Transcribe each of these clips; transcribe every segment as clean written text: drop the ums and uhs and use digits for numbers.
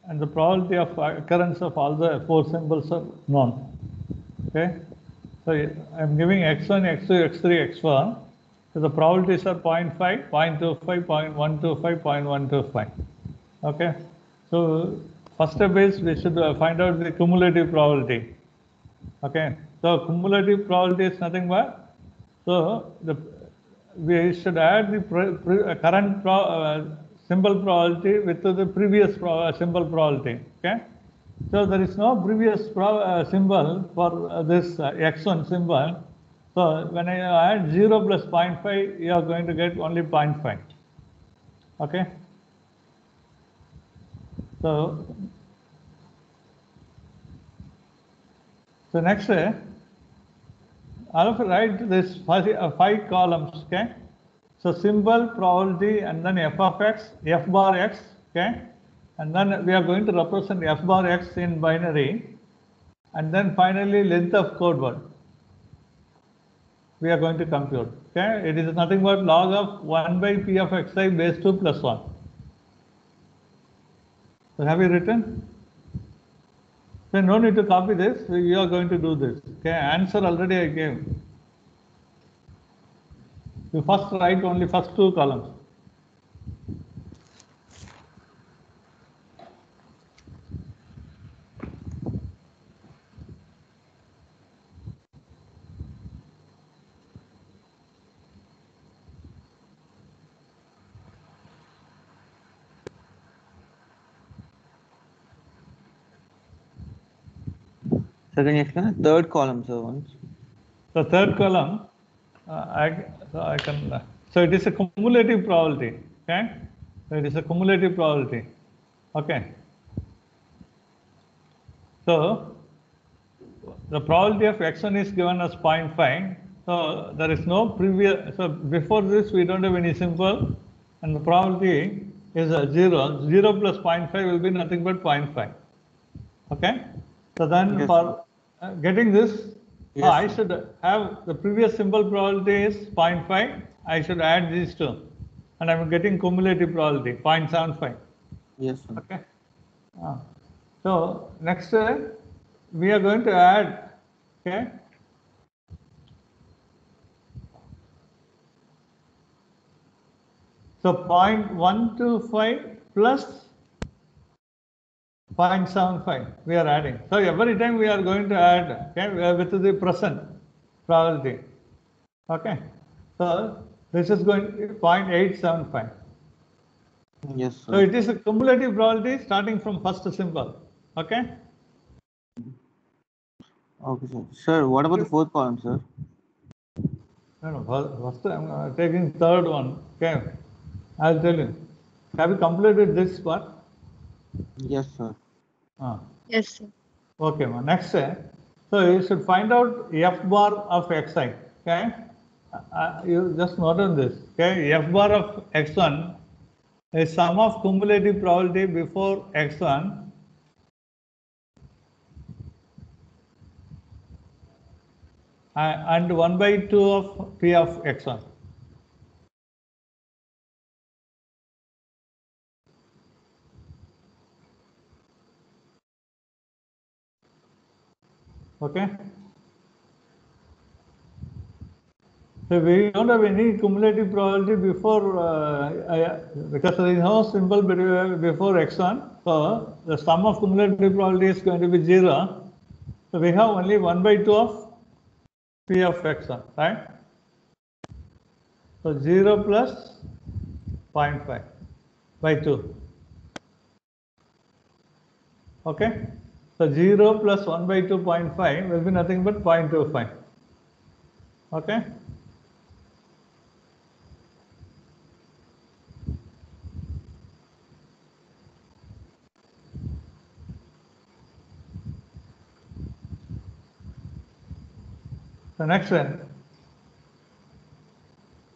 and the probability of occurrence of all the four symbols are known. Okay, so I'm giving x1, x2, x3, x4. So the probabilities are 0.5, 0.25, 0.125, 0.125. Okay, so first step is we should find out the cumulative probability. Okay, so cumulative probability is nothing but, so we should add the current symbol probability with the previous symbol probability. Okay, so there is no previous symbol for this x1 symbol. So when I add 0 plus 0.5, you are going to get only 0.5. Okay, so next, I'll write this five columns. Okay, so symbol, probability, and then f of x, f bar x. Okay, and then we are going to represent f bar x in binary, and then finally length of code word we are going to compute. Okay, it is nothing but log of 1 by p of xi base 2 plus 1. So have you written? So no need to copy this. You are going to do this. Okay, answer already I gave. You first write only first two columns. So can you explain the third column, sir, once? The third column, I can. So it is a cumulative probability. Okay, so it is a cumulative probability. Okay. So the probability of x1 is given as 0.5. So there is no previous. So before this, we don't have any symbol, and the probability is 0. 0 plus 0.5 will be nothing but 0.5. Okay. So then Yes, for getting this, yes, I should have the previous symbol probability is 0.5. I should add these two, and I'm getting cumulative probability 0.75. yes, sir. Okay. So next we are going to add. Okay. So 0.125 plus 0.75 we are adding. So every time we are going to add, okay, with the present probability. Okay. So this is going to be 0.875. Yes, sir. So it is a cumulative probability starting from first symbol. Okay. Okay, sir. Sir, what about the fourth column, sir? No, first I'm taking third one. Okay. I'll tell you. Have you completed this part? Yes, sir. Yes, sir. Okay, next. So you should find out f bar of xi. Okay. You just note on this. Okay. F bar of x1 is sum of cumulative probability before x1 and 1 by 2 of p of x1. Okay. So we don't have any cumulative probability before because there is no symbol before x1. So the sum of cumulative probability is going to be 0. So we have only 1 by 2 of p of x1, right? So 0 plus 0.5 by 2. Okay. So 0 plus 1 by 2.5 will be nothing but 0.25. Okay. The next one.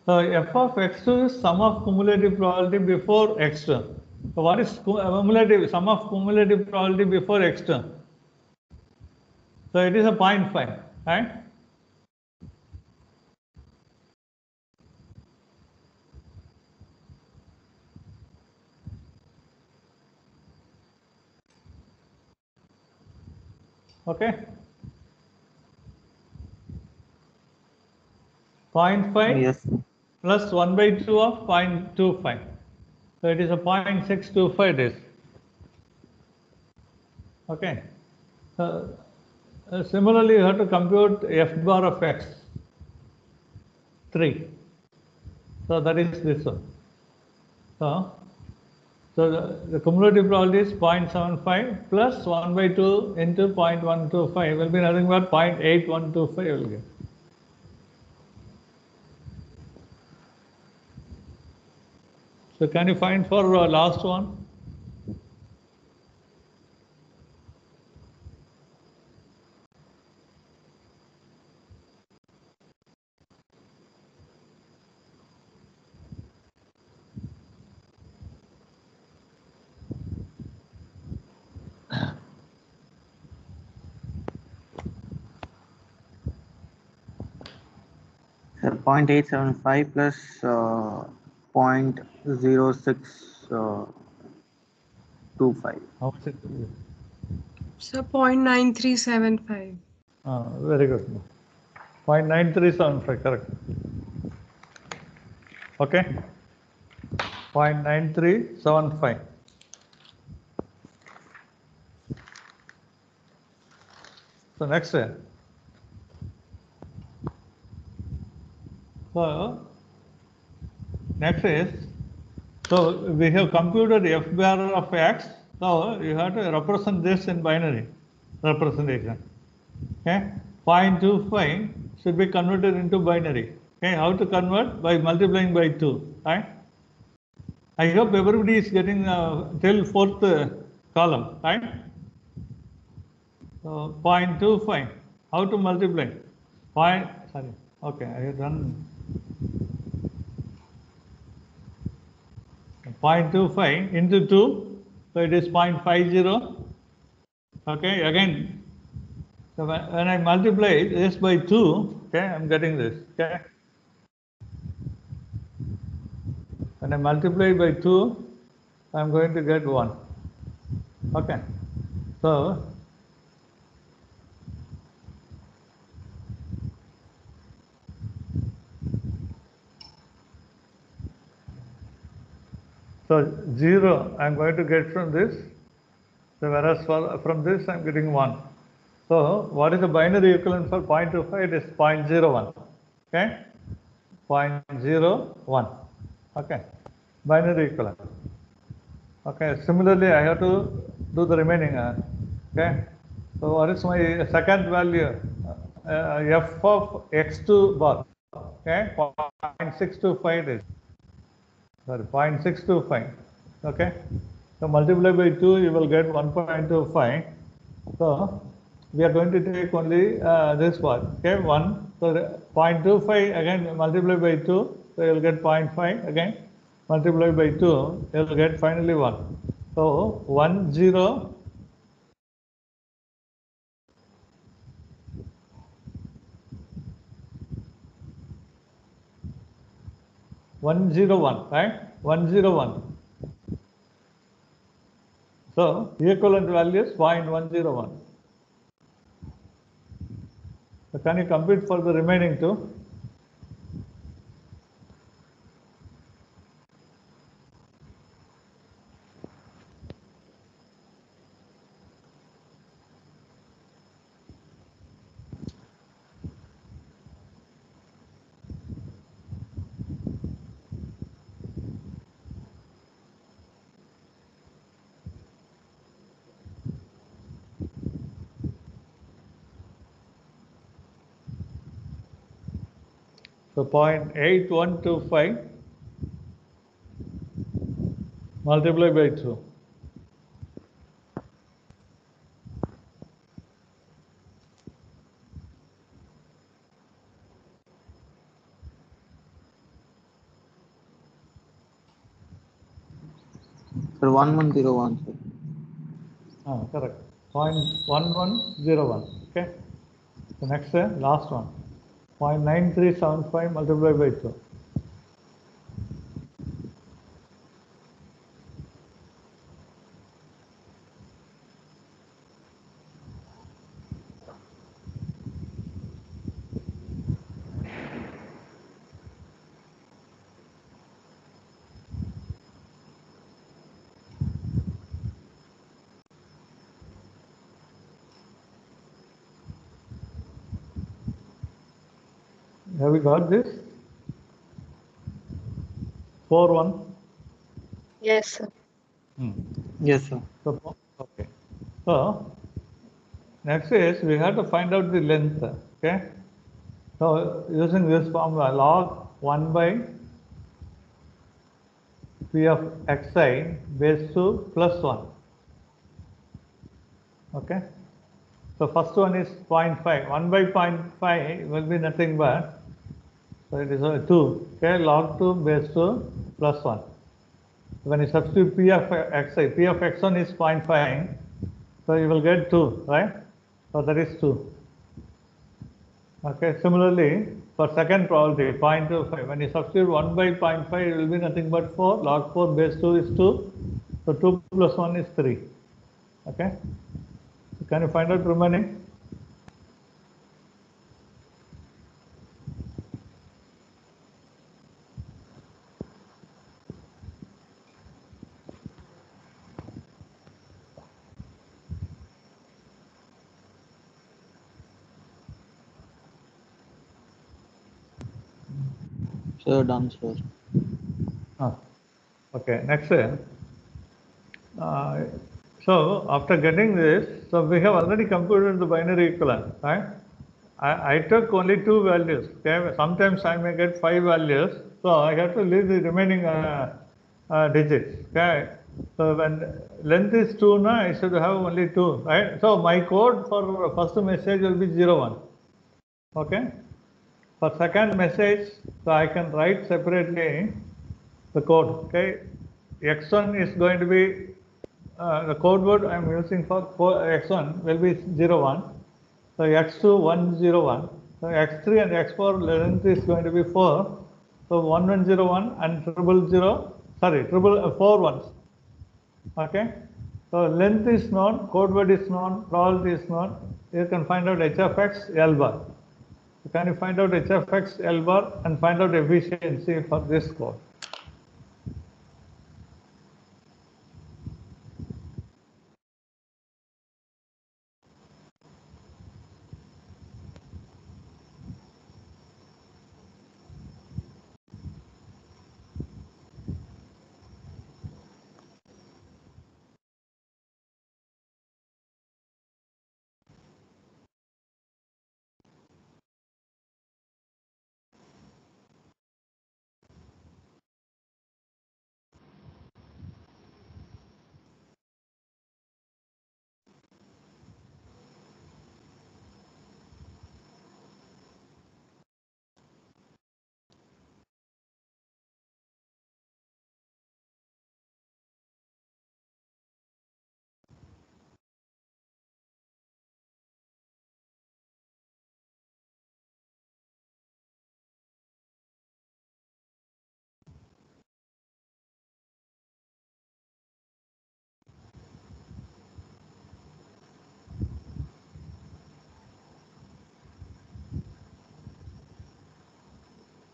So f of x2 is sum of cumulative probability before x2. So what is cumulative sum of cumulative probability before x2? So it is a 0.5, right? Okay. 0.5 Yes, sir. plus 1 by 2 of 0.25. So it is a 0.625 days. Okay. Similarly, you have to compute f bar of x, 3. So that is this one. So the cumulative probability is 0.75 plus 1 by 2 into 0.125 will be nothing but 0.8125 will get. So can you find for last one? Sir, 0.875 plus 0.0625. How much it will be? So 0.9375. Very good. 0.9375, correct. Okay. 0.9375. So next one. So next is, so we have computed f bar of x. So you have to represent this in binary representation. Okay. 0.25 should be converted into binary. Okay. How to convert? By multiplying by 2. Right. I hope everybody is getting till fourth column. Right. So 0.25. How to multiply? Sorry. Okay. I have done 0.25 into 2, so it is 0.50. Okay, again, so when I multiply this by 2, okay, I'm getting this. Okay, when I multiply by 2, I'm going to get 1. Okay, so so 0 I'm going to get from this. So whereas from this I'm getting 1. So what is the binary equivalent for 0.25? It is 0.01. Okay, 0.01. Okay, binary equivalent. Okay, similarly I have to do the remaining. Okay, so what is my second value? F of x2 bar. Okay, 0.625 is, sorry, 0.625. Okay, so multiply by 2, you will get 1.25. So we are going to take only this part. Okay, 1. So 0.25 again multiply by 2, so you will get 0.5 again. Multiply by 2, you will get finally 1. So 1, 0, 101, right? 101. So equivalent value is 0.101. So can you compute for the remaining two? So 0.8125 multiply by 2. Sir, 1101, sir. Correct. 0.1101. Okay. The next last one. 0.9375 multiplied by 2. Have we got this? 4, 1. Yes, sir. Yes, sir. So, okay. So next is we have to find out the length. Okay. So using this formula, log 1 by p of xi base 2 plus 1. Okay. So first one is 0.5. 1 by 0.5 will be nothing but, so it is 2. Okay. Log 2 base 2 plus 1. When you substitute p of xi, p of x1 is 0.5. So you will get 2, right? So that is 2. Okay, similarly, for second probability, 0.25, when you substitute 1 by 0.5, it will be nothing but 4. Log 4 base 2 is 2. So 2 plus 1 is 3. Okay. So can you find out remaining? Sir, done, sir. Okay, next. So after getting this, so we have already computed the binary equivalent, right? I took only 2 values. Okay, sometimes I may get 5 values, so I have to leave the remaining digits. Okay, so when length is 2, now I should have only 2, right? So my code for first message will be 0, 1. Okay, for second message, so I can write separately the code. Okay, x1 is going to be the code word I am using for x1 will be 0, 1. So x2 1, 0, 1. So x3 and x4 length is going to be 4. So 1, 1, 0, 1 and triple 4 ones. Okay. So length is known, code word is known, probability is known. You can find out h of x L bar. So can you find out h of x L bar and find out efficiency for this code?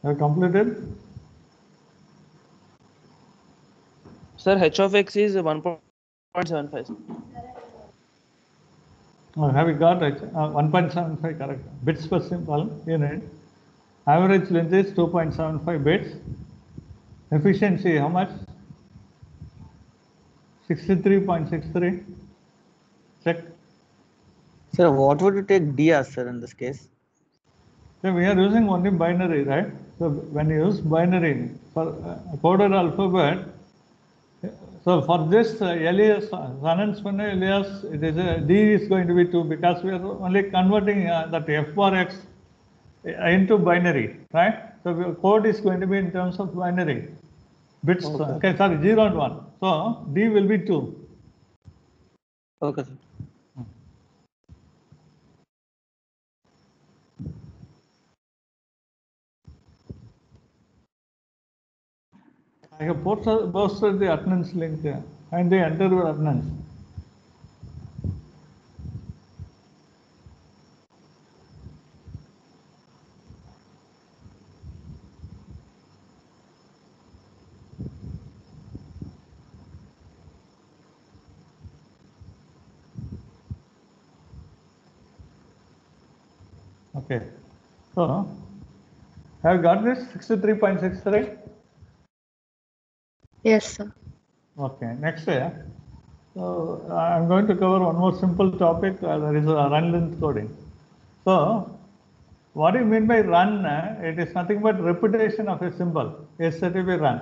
Have you completed? Sir, h of x is 1.75. Have you got it? 1.75 correct. Bits per simple unit. Average length is 2.75 bits. Efficiency how much? 63.63. Check. Sir, what would you take D as, sir, in this case? So we are using only binary, right? So when you use binary for coded alphabet, so for this alias, Sanand alias, it is D is going to be 2 because we are only converting that f bar x into binary, right? So code is going to be in terms of binary bits. Okay, sorry, 0 and 1. So D will be 2. Okay, sir. I have posted the attendance link there and they enter your attendance. Okay, so Have you got this 63.63? Yes, sir. Okay, next year. So I'm going to cover one more simple topic. That is run length coding. So what do you mean by run? It is nothing but repetition of a symbol. Is said to be run.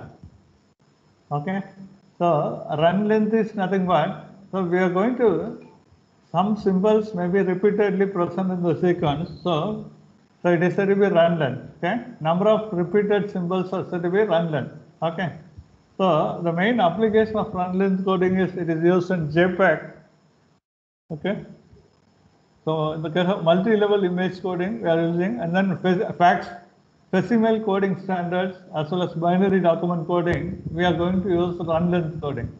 Okay. So run length is nothing but, so we are going to, some symbols may be repeatedly present in the sequence. So it is said to be run length. Okay. Number of repeated symbols are said to be run length. Okay. So the main application of run length coding is it is used in JPEG. Okay. So in the case of multi-level image coding, we are using, and then fax decimal coding standards as well as binary document coding, we are going to use run length coding.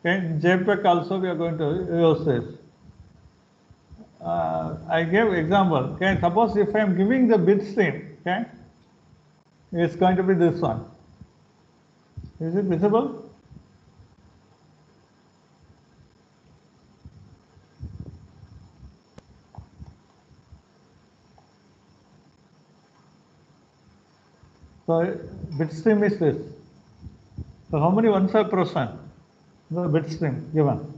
Okay. In JPEG also we are going to use this. I gave example. Okay. Suppose if I am giving the bit stream, okay, it's going to be this one. Is it visible? So bit stream is this. So how many ones are present? The bit stream given.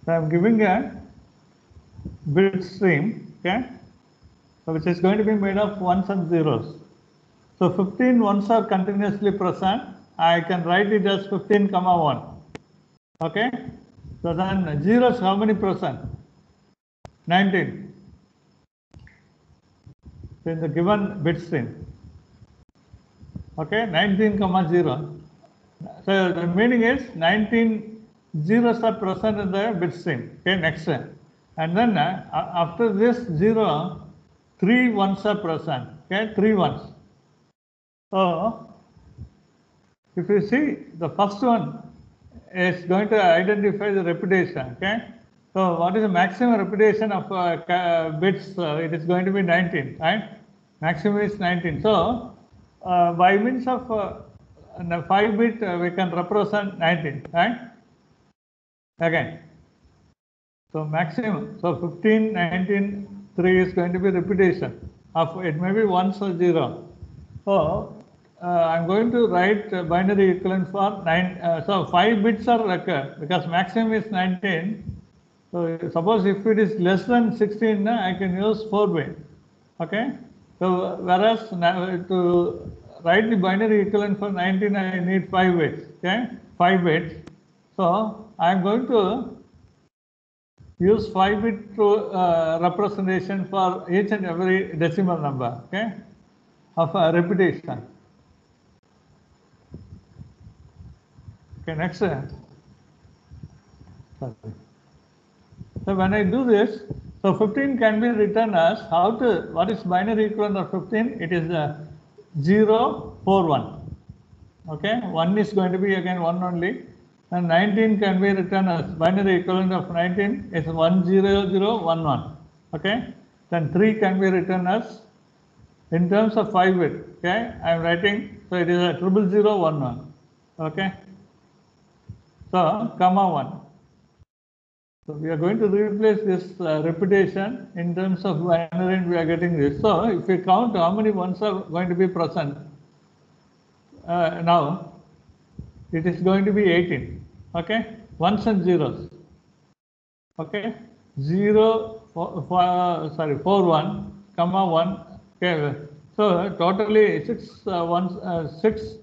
So I am giving a bit stream, okay, so which is going to be made of ones and zeros. So 15 ones are continuously present. I can write it as 15 comma 1. Okay. So then zeros, how many present? 19. So in the given bit stream. Okay, 19 comma 0. So the meaning is 19 zeros are present in the bit stream. Okay, next. And then after this 0, 3 ones are present. Okay, 3 ones. So if you see, the first one is going to identify the repetition. Okay. So what is the maximum repetition of bits? It is going to be 19, right? Maximum is 19. So by means of 5-bit, we can represent 19, right? Again. So maximum. So 15, 19, 3 is going to be repetition of, it may be 1 or 0. So I'm going to write binary equivalent for 9. So 5 bits are required because maximum is 19. So suppose if it is less than 16, I can use 4-bit. Okay. So whereas to write the binary equivalent for 19, I need 5 bits. Okay, 5 bits. So I'm going to use 5-bit representation for each and every decimal number. Okay, of repetition. Okay, next. Sorry. So when I do this, so 15 can be written as what is binary equivalent of 15? It is 0, 4, 1. Okay, 1 is going to be again 1 only. And 19 can be written as binary equivalent of 19 is 1, 0, 0, 1, 1. Okay, then 3 can be written as in terms of 5-bit. Okay, I am writing, so it is a 00011. Okay, so comma 1. So we are going to replace this repetition in terms of binary, and we are getting this. So if we count how many ones are going to be present now, it is going to be 18. Okay, ones and zeros. Okay, 0, 4, 1, comma 1. Okay, so totally 6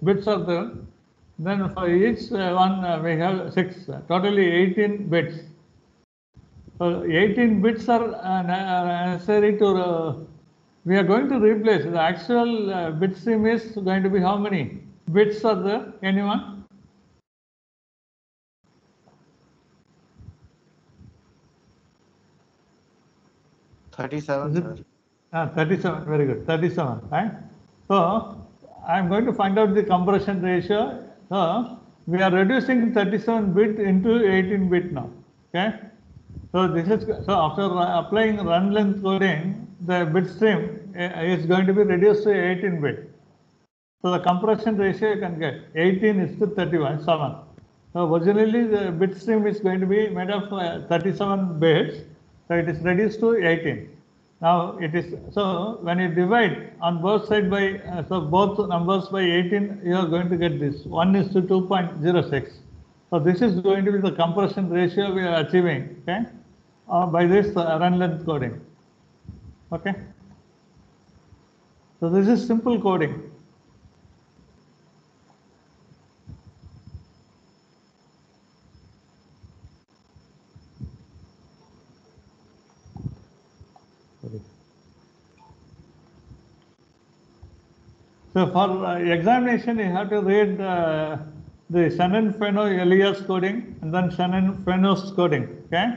bits are there. Then for each one we have 6, totally 18 bits. So 18 bits are necessary to, we are going to replace, the actual bit stream is going to be how many bits are there? Anyone? $37, sir. 37, very good, 37, right? So I'm going to find out the compression ratio. So we are reducing 37 bit into 18 bit now. Okay. So this is, so after applying run length coding, the bit stream is going to be reduced to 18 bit. So the compression ratio you can get 18:31, 7. Originally, the bit stream is going to be made of 37 bits, so it is reduced to 18. Now it is, so when you divide on both sides by, so both numbers by 18, you are going to get this 1:2.06. So this is going to be the compression ratio we are achieving, okay, by this run length coding, okay. So this is simple coding. So for examination, you have to read the Shannon-Fenno-Elias coding and then Shannon-Fenno's coding, okay,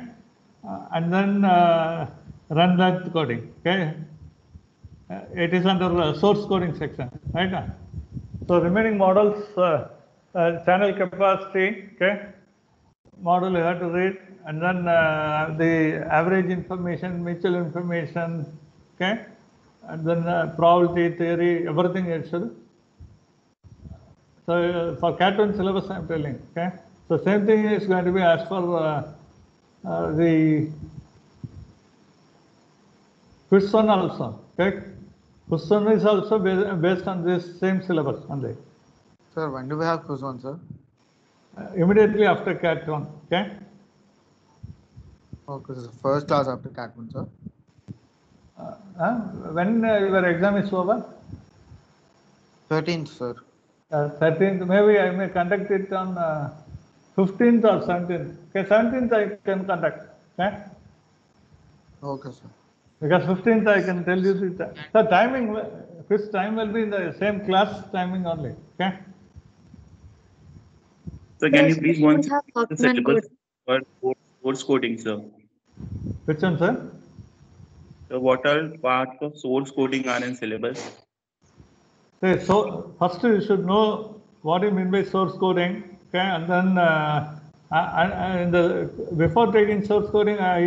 and then run length coding, okay. It is under source coding section, right? So remaining models, channel capacity, okay, model you have to read, and then the average information, mutual information, okay, and then probability theory, everything it should. So for Cat 1 syllabus, I am telling, okay. So same thing is going to be as for the quiz one also, okay. Quiz one is also based on this same syllabus only. Sir, when do we have quiz one, sir? Immediately after Cat 1, okay. Okay, so first class after Cat 1, sir. When your exam is over? 13th, sir. 13th, maybe I may conduct it on 15th or 17th. Okay, 17th I can conduct. Okay, Okay, sir. because 15th I can tell you the timing. Quiz time will be in the same class timing only. Okay. So can you Yes, please we once have the Huffman syllabus code. for source coding, sir? Which one, sir? So what are parts of source coding are in syllabus? Okay, so first you should know what you mean by source coding. Okay, and then before taking source coding, I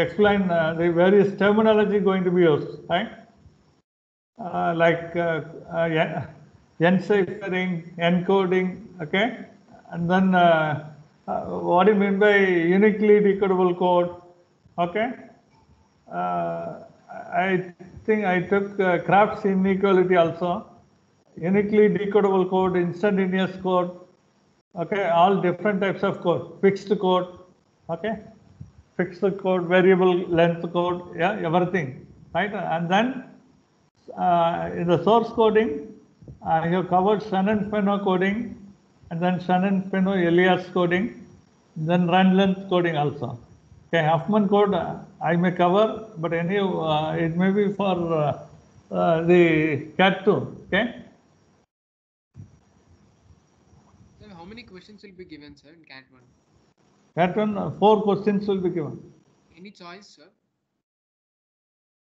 explain the various terminology going to be used, right? Like enciphering, encoding, okay, and then what do you mean by uniquely decodable code, okay? I think I took Kraft's inequality also, uniquely decodable code, instantaneous code, okay, all different types of code, fixed code, okay, fixed code, variable length code, yeah, everything, right? And then in the source coding, I have covered Shannon-Fenno coding, and then Shannon-Fenno-Elias coding, then run length coding also. Okay, Huffman code I may cover, but anyhow, it may be for the Cat 2. Okay. Sir, how many questions will be given, sir, in Cat 1? Cat 1, 4 questions will be given. Any choice, sir?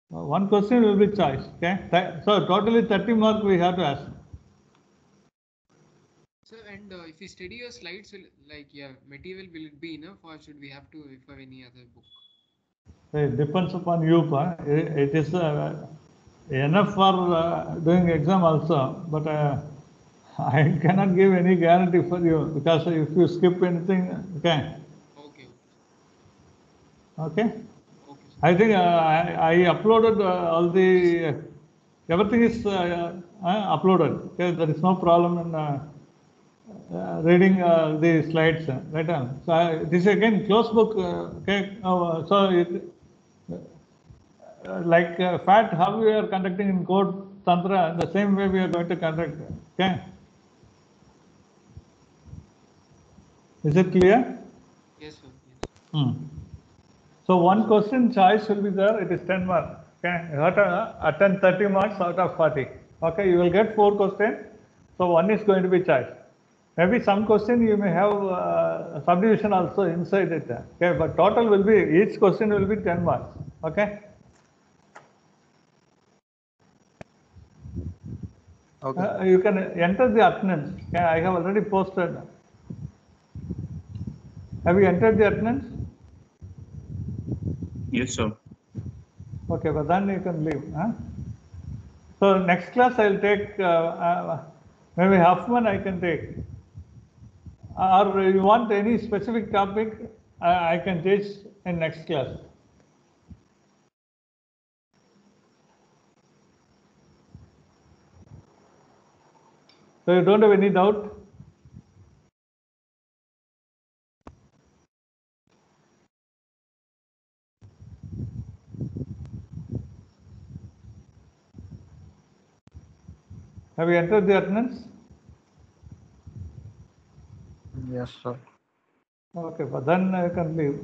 One question will be choice. Okay. So totally 30 mark we have to ask. Sir, and if we study your slides, like your material, will it be enough, or should we have to refer any other book? It depends upon you. It is enough for doing exam also, but I cannot give any guarantee for you, because if you skip anything, okay. Okay. Okay. Okay, sir. I think I uploaded all the everything is uploaded. Okay, there is no problem in reading the slides. Right on. So this is again closed book. Okay. So it, like FAT, how we are conducting in Code Tantra, the same way we are going to conduct. Okay. Is it clear? Yes, sir. Yes. So one question choice will be there. It is 10 marks. Okay, you have to attend 30 marks out of 40. Okay, you will get 4 questions. So one is going to be choice. Maybe some question you may have subdivision also inside it. Okay, but total will be, each question will be 10 marks. Okay. Okay. You can enter the attendance. Okay, I have already posted. Have you entered the attendance? Yes, sir. Okay, but then you can leave. Huh? So next class I'll take maybe Huffman I can take. or you want any specific topic, I can teach in next class. So you don't have any doubt? Have you entered the attendance? Yes, sir. Okay, but then I can leave.